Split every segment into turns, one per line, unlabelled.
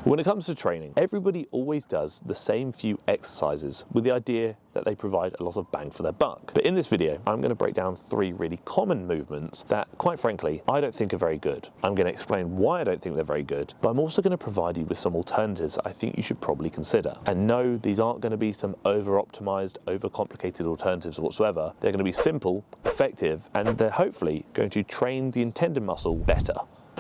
When it comes to training, everybody always does the same few exercises with the idea that they provide a lot of bang for their buck. But in this video, I'm going to break down 3 really common movements that, quite frankly, I don't think are very good. I'm going to explain why I don't think they're very good, but I'm also going to provide you with some alternatives I think you should probably consider. And no, these aren't going to be some over-optimized, over-complicated alternatives whatsoever. They're going to be simple, effective, and they're hopefully going to train the intended muscle better.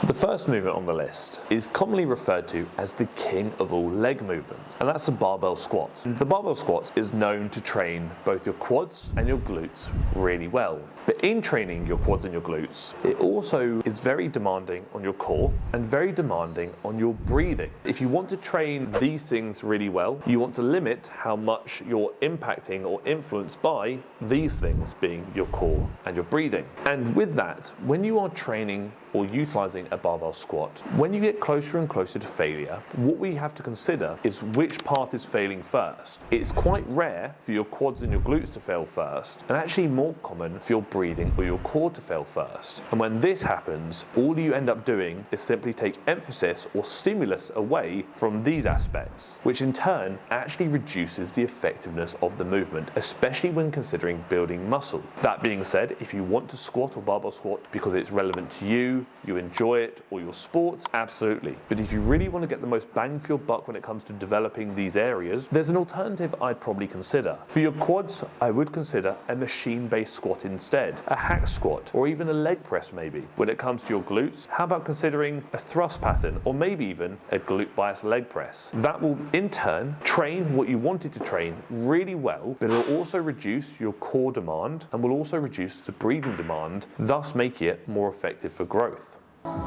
The first movement on the list is commonly referred to as the king of all leg movements, and that's the barbell squat. The barbell squat is known to train both your quads and your glutes really well. But in training your quads and your glutes, it also is very demanding on your core and very demanding on your breathing. If you want to train these things really well, you want to limit how much you're impacting or influenced by these things, being your core and your breathing. And with that, when you are training or utilizing a barbell squat, when you get closer and closer to failure, what we have to consider is which part is failing first. It's quite rare for your quads and your glutes to fail first, and actually more common for your breathing or your core to fail first. And when this happens, all you end up doing is simply take emphasis or stimulus away from these aspects, which in turn actually reduces the effectiveness of the movement, especially when considering building muscle. That being said, if you want to squat or barbell squat because it's relevant to you, you enjoy it, or your sport, absolutely. But if you really want to get the most bang for your buck when it comes to developing these areas, there's an alternative I'd probably consider. For your quads, I would consider a machine-based squat instead, a hack squat, or even a leg press maybe. When it comes to your glutes, how about considering a thrust pattern, or maybe even a glute bias leg press? That will in turn train what you wanted to train really well, but it'll also reduce your core demand and will also reduce the breathing demand, thus make it more effective for growth.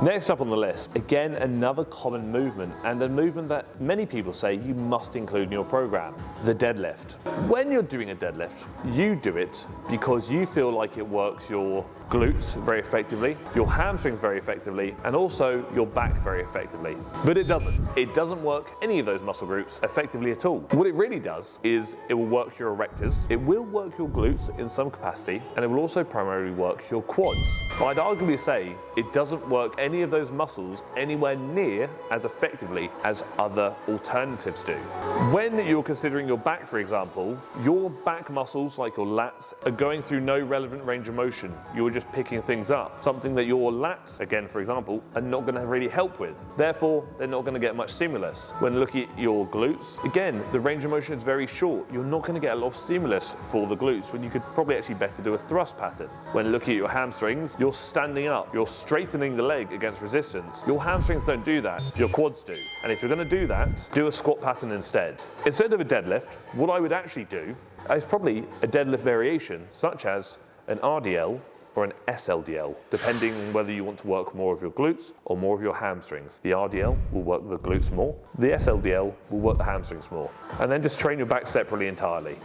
Next up on the list, again another common movement, and a movement that many people say you must include in your program, the deadlift. When you're doing a deadlift, you do it because you feel like it works your glutes very effectively, your hamstrings very effectively, and also your back very effectively. But it doesn't. It doesn't work any of those muscle groups effectively at all. What it really does is it will work your erectors, it will work your glutes in some capacity, and it will also primarily work your quads. But I'd arguably say it doesn't work any of those muscles anywhere near as effectively as other alternatives do. When you're considering your back, for example, your back muscles like your lats are going through no relevant range of motion. You're just picking things up, something that your lats, again for example, are not going to really help with. Therefore, they're not going to get much stimulus. When looking at your glutes, again, the range of motion is very short. You're not going to get a lot of stimulus for the glutes when you could probably actually better do a thrust pattern. When looking at your hamstrings, you're standing up, you're straightening the leg against resistance. Your hamstrings don't do that, your quads do. And if you're going to do that, do a squat pattern instead. Instead of a deadlift, what I would actually do is probably a deadlift variation, such as an RDL or an SLDL, depending on whether you want to work more of your glutes or more of your hamstrings. The RDL will work the glutes more, the SLDL will work the hamstrings more. And then just train your back separately entirely.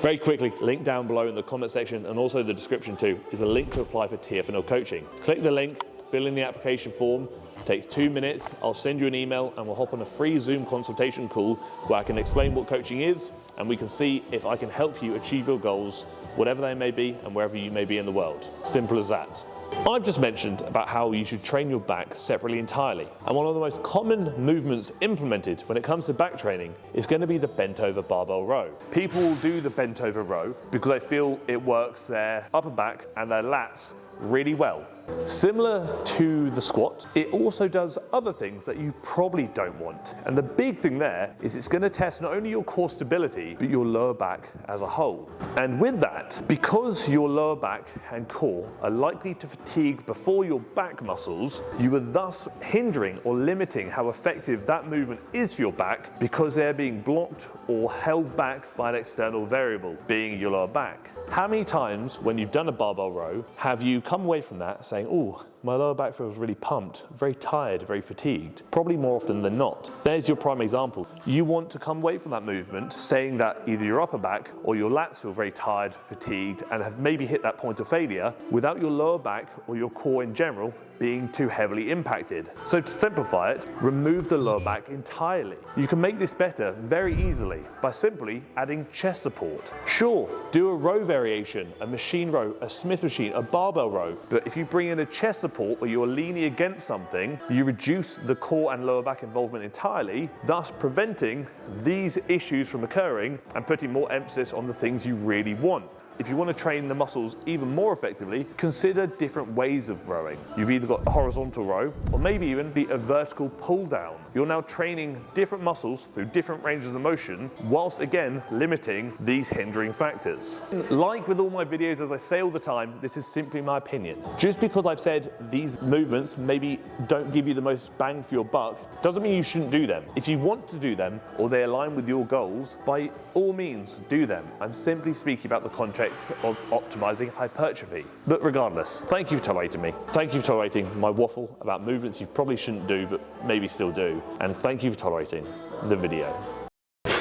Very quickly, link down below in the comment section and also the description too is a link to apply for TFNL coaching. Click the link, fill in the application form. It takes 2 minutes. I'll send you an email and we'll hop on a free Zoom consultation call where I can explain what coaching is and we can see if I can help you achieve your goals, whatever they may be and wherever you may be in the world. Simple as that. I've just mentioned about how you should train your back separately entirely. And one of the most common movements implemented when it comes to back training is going to be the bent over barbell row. People will do the bent over row because they feel it works their upper back and their lats really well. Similar to the squat, it also does other things that you probably don't want. And the big thing there is it's going to test not only your core stability, but your lower back as a whole. And with that, because your lower back and core are likely to fatigue before your back muscles, you are thus hindering or limiting how effective that movement is for your back because they're being blocked or held back by an external variable, being your lower back. How many times when you've done a barbell row have you come away from that saying, oh, my lower back feels really pumped, very tired, very fatigued? Probably more often than not. There's your prime example. You want to come away from that movement saying that either your upper back or your lats feel very tired, fatigued, and have maybe hit that point of failure without your lower back or your core in general being too heavily impacted. So to simplify it, remove the lower back entirely. You can make this better very easily by simply adding chest support. Sure, do a row variation, a machine row, a Smith machine, a barbell row, but if you bring in a chest support where you're leaning against something, you reduce the core and lower back involvement entirely, thus preventing these issues from occurring and putting more emphasis on the things you really want. If you want to train the muscles even more effectively, consider different ways of rowing. You've either got a horizontal row or maybe even a vertical pull down. You're now training different muscles through different ranges of motion whilst again limiting these hindering factors. Like with all my videos, as I say all the time, this is simply my opinion. Just because I've said these movements maybe don't give you the most bang for your buck, doesn't mean you shouldn't do them. If you want to do them or they align with your goals, by all means do them. I'm simply speaking about the context of optimizing hypertrophy. But regardless, thank you for tolerating me. Thank you for tolerating my waffle about movements you probably shouldn't do, but maybe still do. And thank you for tolerating the video.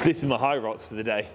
This is my high rocks for the day.